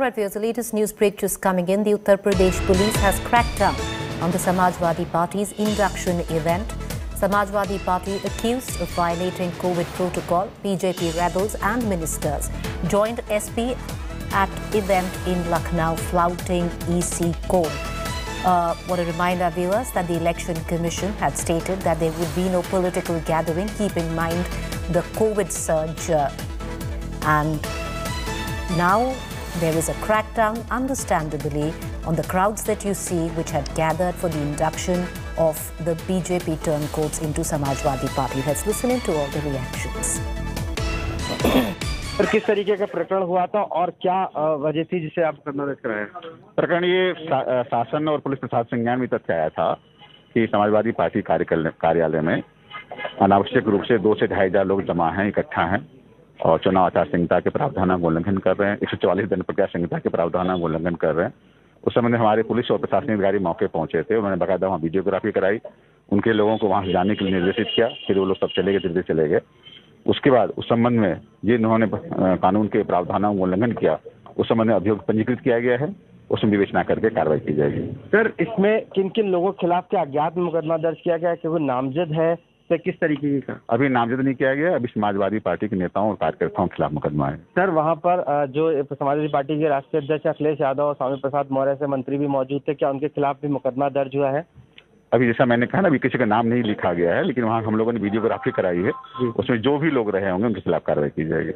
right, there's the latest news break just coming in. The Uttar Pradesh police has cracked down on the Samajwadi Party's induction event. Samajwadi Party accused of violating COVID protocol. BJP rebels and ministers joined SP at event in Lucknow flouting EC code. Want to remind our viewers that the Election Commission had stated that there would be no political gathering. Keep in mind the COVID surge and now there is a crackdown, understandably, on the crowds that you see which had gathered for the induction of the BJP turncoats into Samajwadi Party. Let's listen into all the reactions. किस तरीके का प्रकरण हुआ था और क्या वजह थी जिसे आप करना देख रहे हैं? प्रकरण ये शासन और पुलिस प्रशासन संज्ञान में तथ्य आया था कि समाजवादी पार्टी कार्यालय में अनावश्यक रूप से 2 से 2.5 हजार लोग जमा हैं, इकट्ठा हैं और चुनाव आचार संहिता के प्रावधानों का उल्लंघन कर रहे हैं, 144 दंड प्रक्रिया संहिता के प्रावधानों का उल्लंघन कर रहे हैं। उस समय में हमारे पुलिस और प्रशासनिक अधिकारी मौके पहुंचे थे। उन्होंने बाकायदा वहाँ वीडियोग्राफी कराई, उनके लोगों को वहाँ जाने के लिए निर्देशित किया, फिर वो लोग सब चले गए, धीरे धीरे चले गए। उसके बाद उस संबंध में जिन्होंने कानून के प्रावधानों का उल्लंघन किया उस संबंध में अभियोग पंजीकृत किया गया है, उसमें विवेचना करके कार्रवाई की जाएगी। सर, इसमें किन किन लोगों के खिलाफ क्या अज्ञात में मुकदमा दर्ज किया गया है? कि वो नामजद है तो किस तरीके का? अभी नामजद नहीं किया गया, अभी समाजवादी पार्टी के नेताओं और कार्यकर्ताओं के खिलाफ मुकदमा है। सर, वहाँ पर जो समाजवादी पार्टी के राष्ट्रीय अध्यक्ष अखिलेश यादव और स्वामी प्रसाद मौर्य से मंत्री भी मौजूद थे, क्या उनके खिलाफ भी मुकदमा दर्ज हुआ है? अभी जैसा मैंने कहा ना, अभी किसी का नाम नहीं लिखा गया है, लेकिन वहाँ हम लोगों ने वीडियोग्राफी कराई है, उसमें जो भी लोग रहे होंगे उनके खिलाफ कार्रवाई की जाएगी।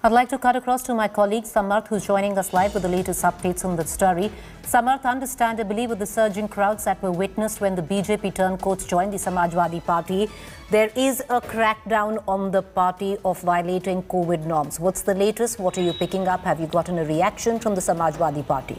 I'd like to cut across to my colleague Samarth, who's joining us live with the latest updates on that story. Samarth, understandably, with the surging crowds that were witnessed when the BJP turncoats joined the Samajwadi Party, there is a crackdown on the party of violating COVID norms. What's the latest? What are you picking up? Have you gotten a reaction from the Samajwadi Party?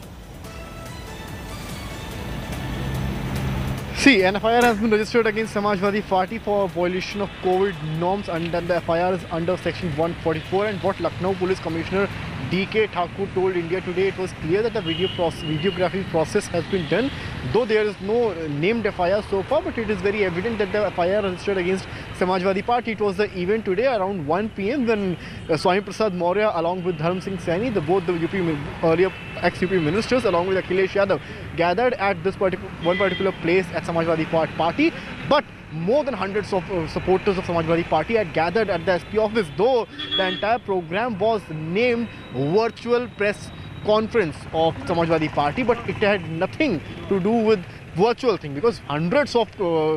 See, an FIR has been registered against Samajwadi Party for violation of COVID norms, and the FIR is under section 144. And what Lucknow Police Commissioner D.K. Thakur told India Today, it was clear that the videography process has been done, though there is no named FIR so far, but it is very evident that the FIR registered against Samajwadi Party. It was the event today around 1 p.m. when Swami Prasad Maurya along with Dharam Singh Saini, both the earlier ex-UP ministers along with Akhilesh Yadav, gathered at this one particular place at Samajwadi Party. But more than hundreds of supporters of Samajwadi Party had gathered at the SP office, though the entire program was named Virtual Press Conference of Samajwadi Party, but it had nothing to do with virtual thing, because hundreds of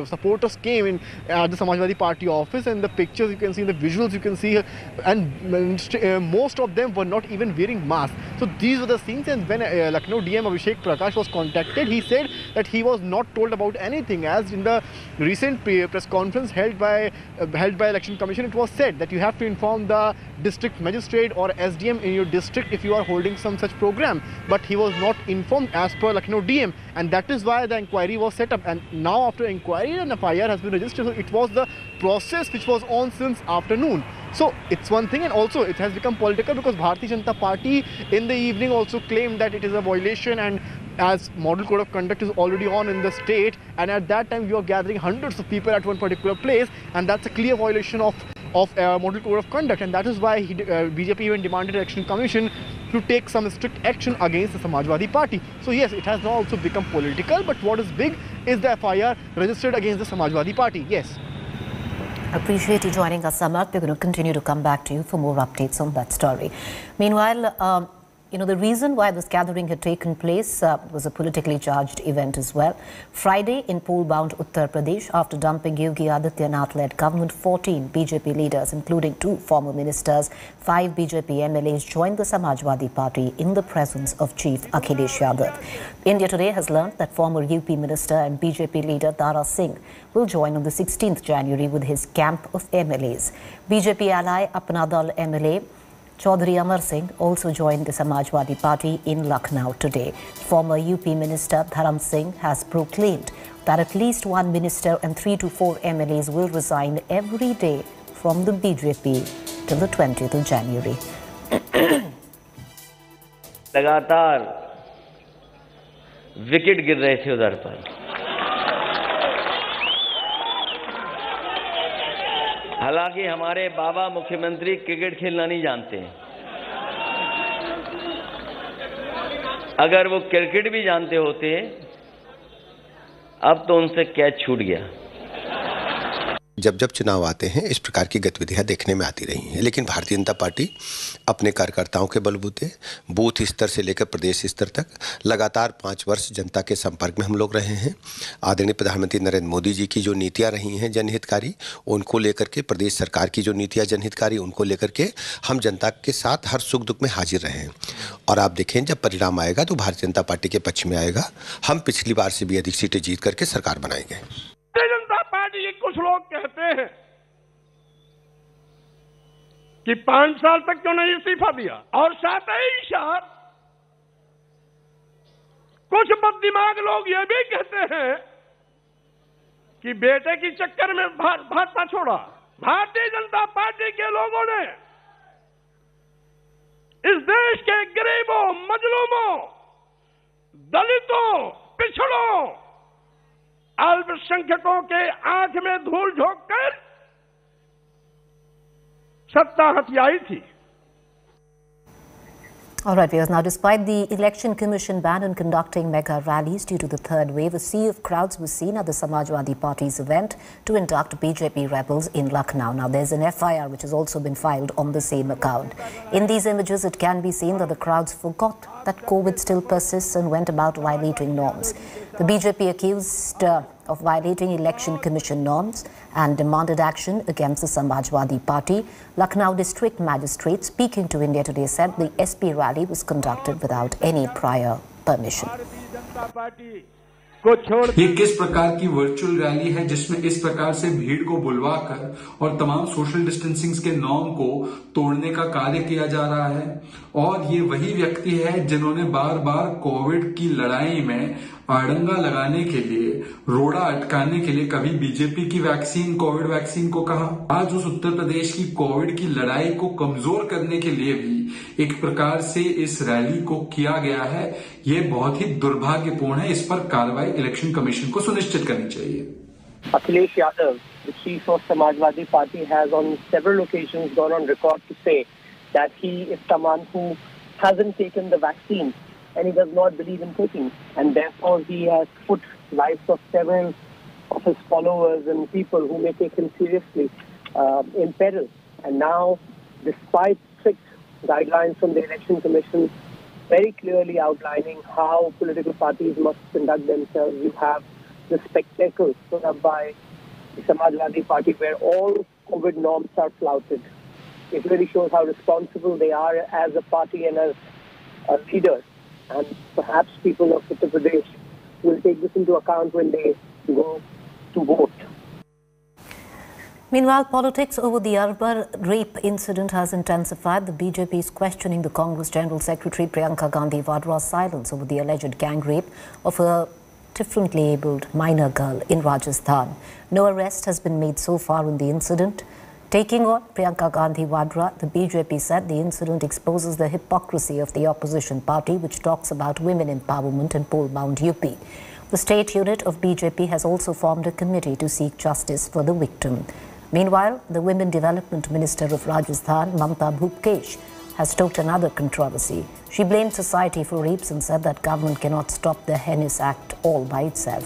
supporters came in at the Samajwadi Party office, and the pictures you can see, the visuals you can see, and most of them were not even wearing masks. So these were the scenes, and when Lucknow DM Abhishek Prakash was contacted, he said that he was not told about anything, as in the recent press conference held by Election Commission, it was said that you have to inform the district magistrate or SDM in your district if you are holding some such program, but he was not informed as per Lucknow DM, and that is why the inquiry was set up. And now after inquiry, an FIR has been registered. So it was the process which was on since afternoon. So it's one thing, and also it has become political because Bharatiya Janata Party in the evening also claimed that it is a violation, and as model code of conduct is already on in the state, and at that time you are gathering hundreds of people at one particular place, and that's a clear violation of model code of conduct, and that is why BJP even demanded Election Commission to take some strict action against the Samajwadi Party. So yes, it has now also become political, but what is big is the FIR registered against the Samajwadi Party. Yes. Appreciate you joining us, Samarth. We're going to continue to come back to you for more updates on that story. Meanwhile, the reason why this gathering had taken place was a politically charged event as well. Friday in poll-bound Uttar Pradesh, after dumping Yogi Adityanath-led government, 14 BJP leaders, including 2 former ministers, 5 BJP MLAs joined the Samajwadi Party in the presence of Chief Akhilesh Yadav. India Today has learned that former UP minister and BJP leader Dara Singh will join on the 16th January with his camp of MLAs. BJP ally Apna Dal MLA Chaudhry Amar Singh also joined the Samajwadi Party in Lucknow today. Former UP Minister Dharam Singh has proclaimed that at least 1 minister and 3 to 4 MLAs will resign every day from the BJP till the 20th of January. लगातार wicket गिर रहे थे उधर पर। हालांकि हमारे बाबा मुख्यमंत्री cricket खेलना नहीं जानते हैं, अगर वो क्रिकेट भी जानते होते अब तो उनसे कैच छूट गया। जब जब चुनाव आते हैं इस प्रकार की गतिविधियां देखने में आती रही हैं, लेकिन भारतीय जनता पार्टी अपने कार्यकर्ताओं के बलबूते बूथ स्तर से लेकर प्रदेश स्तर तक लगातार 5 वर्ष जनता के संपर्क में हम लोग रहे हैं। आदरणीय प्रधानमंत्री नरेंद्र मोदी जी की जो नीतियां रही हैं जनहितकारी, उनको लेकर के, प्रदेश सरकार की जो नीतियां जनहितकारी, उनको लेकर के हम जनता के साथ हर सुख दुख में हाजिर रहे हैं। और आप देखें जब परिणाम आएगा तो भारतीय जनता पार्टी के पक्ष में आएगा। हम पिछली बार से भी अधिक सीटें जीत करके सरकार बनाएंगे। कुछ लोग कहते हैं कि 5 साल तक क्यों नहीं इस्तीफा दिया, और साथ ही साथ कुछ बददिमाग लोग ये भी कहते हैं कि बेटे की चक्कर में भाजपा छोड़ा। भारतीय जनता पार्टी के लोगों ने इस देश के गरीबों, मजलूमों, दलितों, पिछड़ों, अल्पसंख्यकों के आंख में धूल झोंककर सत्ता हथियाई थी। All right, viewers. Now, despite the Election Commission ban on conducting mega rallies due to the third wave, a sea of crowds was seen at the Samajwadi Party's event to induct BJP rebels in Lucknow. Now, there's an FIR which has also been filed on the same account. In these images, it can be seen that the crowds forgot that COVID still persists and went about violating norms. The BJP accused of violating Election Commission norms and demanded action against the Samajwadi Party. Lucknow District Magistrate speaking to India Today said the SP rally was conducted without any prior permission. ये किस प्रकार की virtual rally है जिसमें इस प्रकार से भीड़ को बुलवाकर और तमाम सोशल डिस्टेंसिंग के नॉर्म को तोड़ने का कार्य किया जा रहा है। और ये वही व्यक्ति है जिन्होंने बार बार कोविड की लड़ाई में अड़ंगा लगाने के लिए, रोड़ा अटकाने के लिए कभी बीजेपी की वैक्सीन, कोविड वैक्सीन को कहा। आज उस उत्तर प्रदेश की कोविड की लड़ाई को कमजोर करने के लिए भी एक प्रकार से इस रैली को किया गया है। ये बहुत ही दुर्भाग्यपूर्ण है। इस पर कार्रवाई इलेक्शन कमीशन को सुनिश्चित करनी चाहिए। Akhilesh Yadav, the chief of Samajwadi Party, has on several occasions gone on record to say that he is someone who hasn't taken the vaccine and he does not believe in taking, and therefore he has put lives of several of his followers and people who may take him seriously in peril. And now, despite strict guidelines from the Election Commission very clearly outlining how political parties must conduct themselves, you have the spectacle put up by the Samajwadi Party where all COVID norms are flouted. It really shows how responsible they are as a party and as a leader. And perhaps people of Uttar Pradesh will take this into account when they go to vote. Meanwhile, politics over the Arbar rape incident has intensified. The BJP is questioning the Congress General Secretary Priyanka Gandhi Vadra's silence over the alleged gang rape of a differently abled minor girl in Rajasthan. No arrest has been made so far in the incident. Taking on Priyanka Gandhi Vadra, the BJP said the incident exposes the hypocrisy of the opposition party, which talks about women empowerment in poll-bound UP. The state unit of BJP has also formed a committee to seek justice for the victim. Meanwhile, the Women Development Minister of Rajasthan, Mamta Bhupkesh, has stoked another controversy. She blamed society for rapes and said that government cannot stop the heinous act all by itself.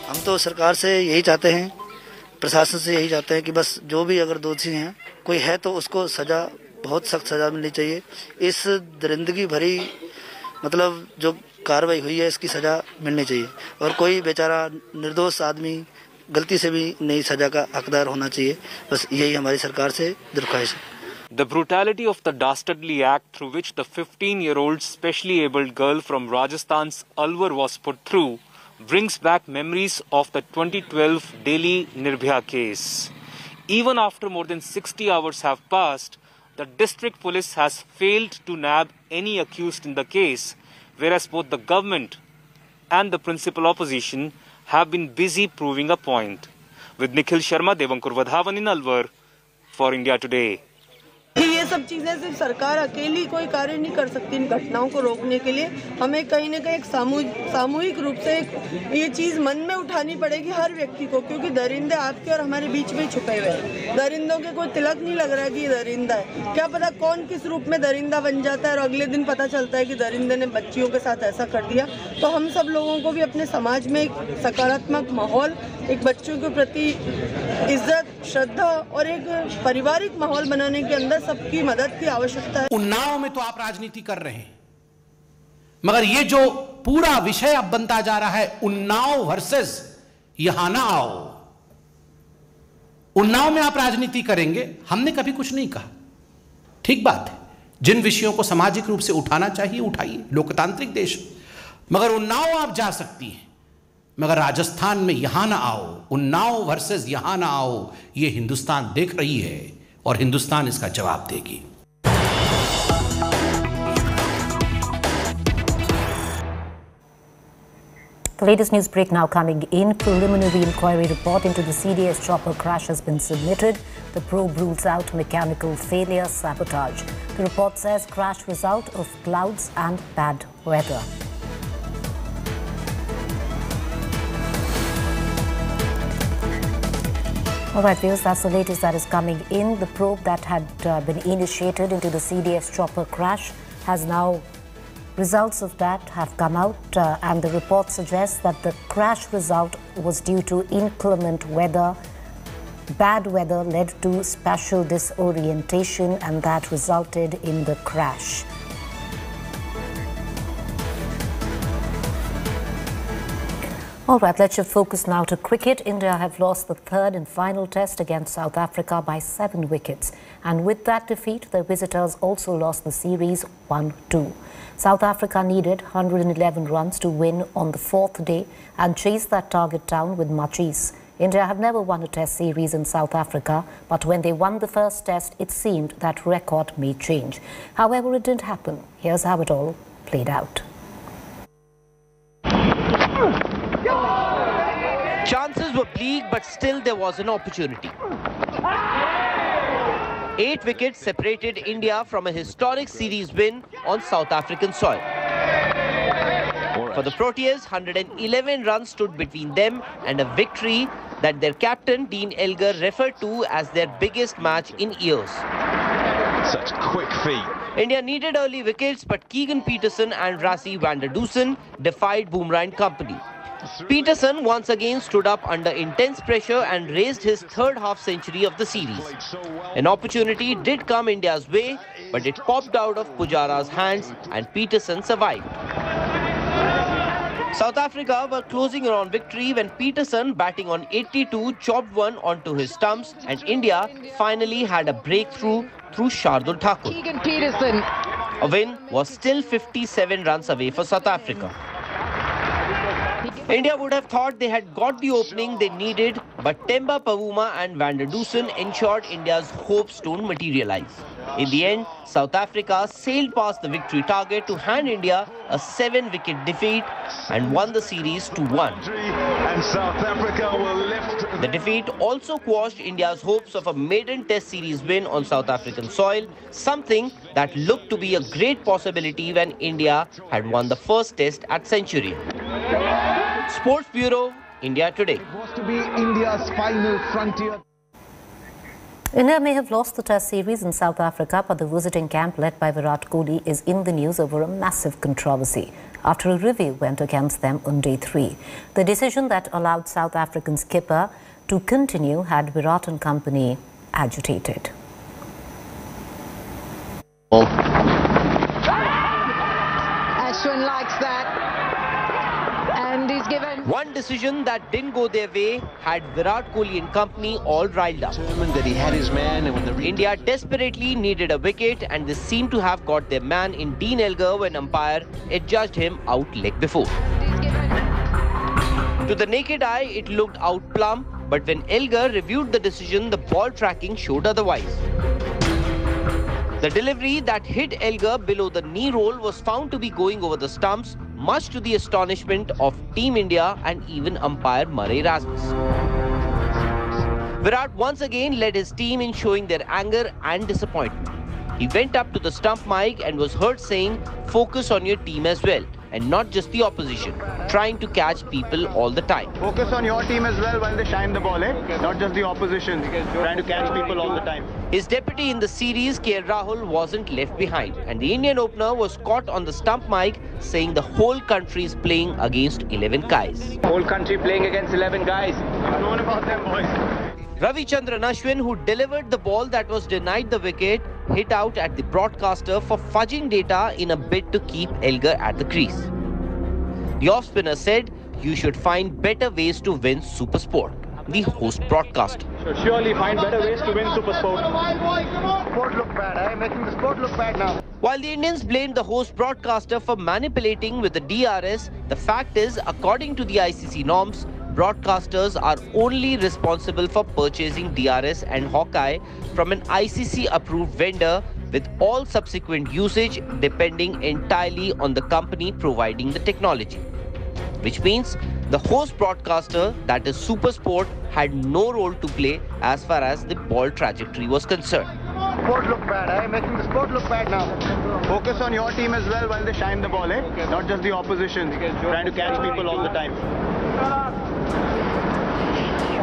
हम तो सरकार से यही चाहते हैं, प्रशासन से यही चाहते हैं कि बस जो भी अगर दोषी हैं, कोई है तो उसको सजा, बहुत सख्त सजा मिलनी चाहिए। इस दरिंदगी भरी मतलब जो कार्रवाई हुई है इसकी सजा मिलनी चाहिए और कोई बेचारा निर्दोष आदमी गलती से भी नई सजा का हकदार होना चाहिए। बस यही हमारी सरकार से दरख्वास्त है। The brutality of the dastardly act through which the 15-year-old specially abled girl from Rajasthan's Alwar was put through brings back memories of the 2012 Delhi Nirbhaya case. Even after more than 60 hours have passed, the district police has failed to nab any accused in the case, whereas both the government and the principal opposition have been busy proving a point. With Nikhil Sharma, Devankur Vadhavan in Alwar for India Today. ये सब चीज़ें सिर्फ सरकार अकेली कोई कार्य नहीं कर सकती इन घटनाओं को रोकने के लिए। हमें कहीं ना कहीं एक सामूहिक रूप से ये चीज़ मन में उठानी पड़ेगी हर व्यक्ति को, क्योंकि दरिंदे आपके और हमारे बीच में छुपे हुए हैं। दरिंदों के कोई तिलक नहीं लग रहा है कि ये दरिंदा है। क्या पता कौन किस रूप में दरिंदा बन जाता है और अगले दिन पता चलता है कि दरिंदे ने बच्चियों के साथ ऐसा कर दिया। तो हम सब लोगों को भी अपने समाज में एक सकारात्मक माहौल, एक बच्चों के प्रति इज्जत, श्रद्धा और एक पारिवारिक माहौल बनाने के अंदर सबकी मदद की आवश्यकता है। उन्नाव में तो आप राजनीति कर रहे हैं, मगर ये जो पूरा विषय अब बनता जा रहा है उन्नाव वर्सेस यहां ना आओ, उन्नाव में आप राजनीति करेंगे, हमने कभी कुछ नहीं कहा। ठीक बात है, जिन विषयों को सामाजिक रूप से उठाना चाहिए उठाइए, लोकतांत्रिक देश, मगर उन्नाव आप जा सकती हैं, मगर राजस्थान में यहां ना आओ। उन्नाव वर्सेस यहां ना आओ, यह हिंदुस्तान देख रही है और हिंदुस्तान इसका जवाब देगी। The latest news break now coming in. Preliminary inquiry report into the CDS chopper crash has been submitted. The probe rules out mechanical failure, sabotage. The report says crash result of clouds and bad weather. All right, viewers, that's the latest that is coming in. The probe that had been initiated into the CDS chopper crash has now, results of that have come out, and the report suggests that the crash result was due to inclement weather. Bad weather led to spatial disorientation, and that resulted in the crash. All right, let's shift focus now to cricket. India have lost the third and final test against South Africa by 7 wickets. And with that defeat, the visitors also lost the series 1-2. South Africa needed 111 runs to win on the 4th day and chase that target down with much ease. India have never won a test series in South Africa, but when they won the first test, it seemed that record may change. However, it didn't happen. Here's how it all played out. Chances were bleak, but still there was an opportunity. 8 wickets separated India from a historic series win on South African soil. For the Proteas, 111 runs stood between them and a victory that their captain Dean Elgar referred to as their biggest match in years. Such quick feet. India needed early wickets, but Keegan Peterson and Rassie van der Dussen defied Bumrah and company. Peterson once again stood up under intense pressure and raised his third half-century of the series. An opportunity did come India's way, but it popped out of Pujara's hands and Peterson survived. South Africa were closing around victory when Peterson, batting on 82, chopped one onto his stumps, and India finally had a breakthrough through Shardul Thakur. Keegan Peterson. A win was still 57 runs away for South Africa. India would have thought they had got the opening they needed, but Temba Pavuma and van der Dussen ensured India's hopes don't materialize. In the end, South Africa sailed past the victory target to hand India a 7-wicket defeat and won the series 2-1. And South Africa will lift. The defeat also quashed India's hopes of a maiden test series win on South African soil, something that looked to be a great possibility when India had won the first test at Centurion. Sports Bureau, India Today. It was to be India's final frontier. India may have lost the test series in South Africa, but the visiting camp led by Virat Kohli is in the news over a massive controversy after a review went against them on day 3. The decision that allowed South African skipper to continue had Virat and company agitated. Ashwin likes that. And he's given one decision that didn't go their way had Virat Kohli and company all riled up. Determined that he had his man, and when the India desperately needed a wicket, and they seemed to have got their man in Dean Elgar when umpire adjudged him out leg before. To the naked eye, it looked out plumb, but when Elgar reviewed the decision, the ball tracking showed otherwise. The delivery that hit Elgar below the knee roll was found to be going over the stumps, much to the astonishment of Team India and even umpire Murray Rasmus. Virat once again led his team in showing their anger and disappointment. He went up to the stump mic and was heard saying, "Focus on your team as well, and not just the opposition, trying to catch people all the time." Focus on your team as well while they shine the ball, not just the opposition, trying to catch people all the time. His deputy in the series, KL Rahul, wasn't left behind, and the Indian opener was caught on the stump mic saying the whole country is playing against 11 guys. Whole country playing against 11 guys. Known about them, boys. Ravichandran Ashwin, who delivered the ball that was denied the wicket, hit out at the broadcaster for fudging data in a bid to keep Elgar at the crease. The off-spinner said, "You should find better ways to win Supersport," the host broadcaster. Should surely find better ways to win Supersport. Sport look bad, making the sport look bad now. While the Indians blamed the host broadcaster for manipulating with the DRS, the fact is, according to the ICC norms, broadcasters are only responsible for purchasing DRS and Hawkeye from an ICC-approved vendor, with all subsequent usage depending entirely on the company providing the technology. Which means the host broadcaster, that is Supersport, had no role to play as far as the ball trajectory was concerned. Sport look bad, making the sport look bad now. Focus on your team as well while they shine the ball, not just the opposition, trying to catch people all the time.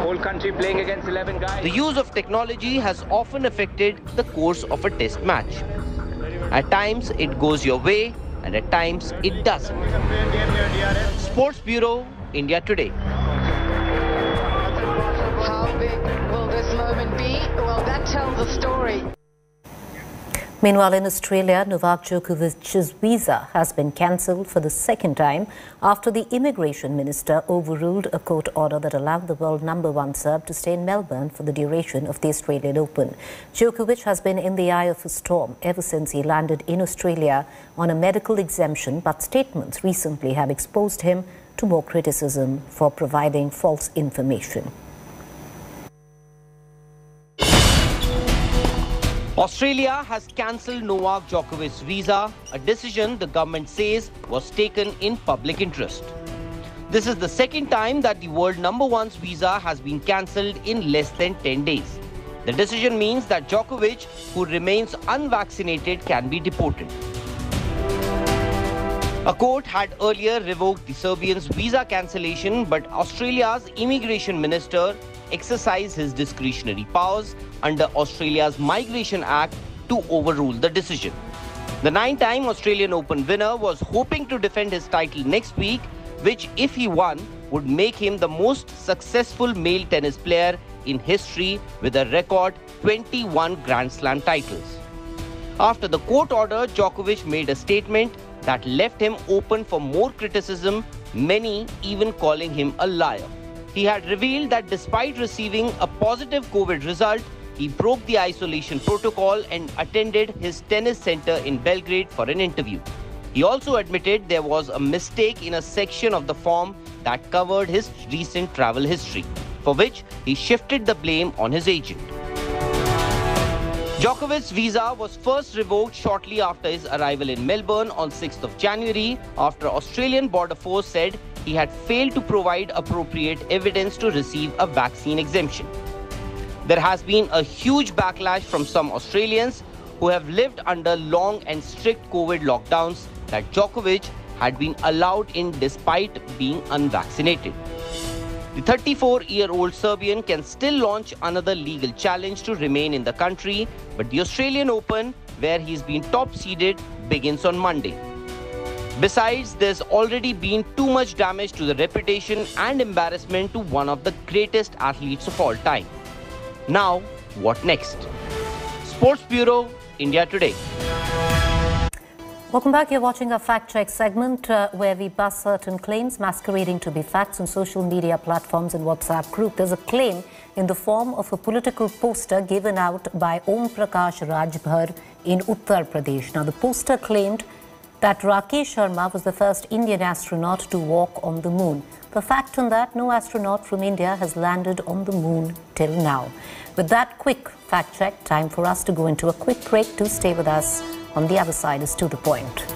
Whole country playing against 11 guys. The use of technology has often affected the course of a test match. At times it goes your way, and at times it doesn't. Sports Bureau, India Today. How big will this moment be? Well, that tells a story. Meanwhile, in Australia, Novak Djokovic's visa has been cancelled for the second time after the immigration minister overruled a court order that allowed the world #1 Serb to stay in Melbourne for the duration of the Australian Open. Djokovic has been in the eye of a storm ever since he landed in Australia on a medical exemption, but statements recently have exposed him to more criticism for providing false information. Australia has cancelled Novak Djokovic's visa, a decision the government says was taken in public interest. This is the second time that the world #1's visa has been cancelled in less than 10 days. The decision means that Djokovic, who remains unvaccinated, can be deported. A court had earlier revoked the Serbian's visa cancellation, but Australia's immigration minister exercised his discretionary powers under Australia's Migration Act to overrule the decision. The 9-time Australian Open winner was hoping to defend his title next week, which, if he won, would make him the most successful male tennis player in history with a record 21 Grand Slam titles. After the court order, Djokovic made a statement that left him open for more criticism, many even calling him a liar. He had revealed that despite receiving a positive COVID result, he broke the isolation protocol and attended his tennis center in Belgrade for an interview. He also admitted there was a mistake in a section of the form that covered his recent travel history, for which he shifted the blame on his agent. Djokovic's visa was first revoked shortly after his arrival in Melbourne on 6th of January after Australian Border Force said he had failed to provide appropriate evidence to receive a vaccine exemption. There has been a huge backlash from some Australians who have lived under long and strict COVID lockdowns that Djokovic had been allowed in despite being unvaccinated. The 34-year-old Serbian can still launch another legal challenge to remain in the country, but the Australian Open, where he's been top-seeded, begins on Monday. Besides, there's already been too much damage to the reputation and embarrassment to one of the greatest athletes of all time. Now, what next? Sports Bureau, India Today. Welcome back. You're watching a fact-check segment where we bust certain claims masquerading to be facts on social media platforms and WhatsApp group. There's a claim in the form of a political poster given out by Om Prakash Rajbhar in Uttar Pradesh. Now, the poster claimed that Rakesh Sharma was the first Indian astronaut to walk on the moon. The fact on that, no astronaut from India has landed on the moon till now. With that quick fact check, time for us to go into a quick break. Do stay with us. On the other side is To The Point.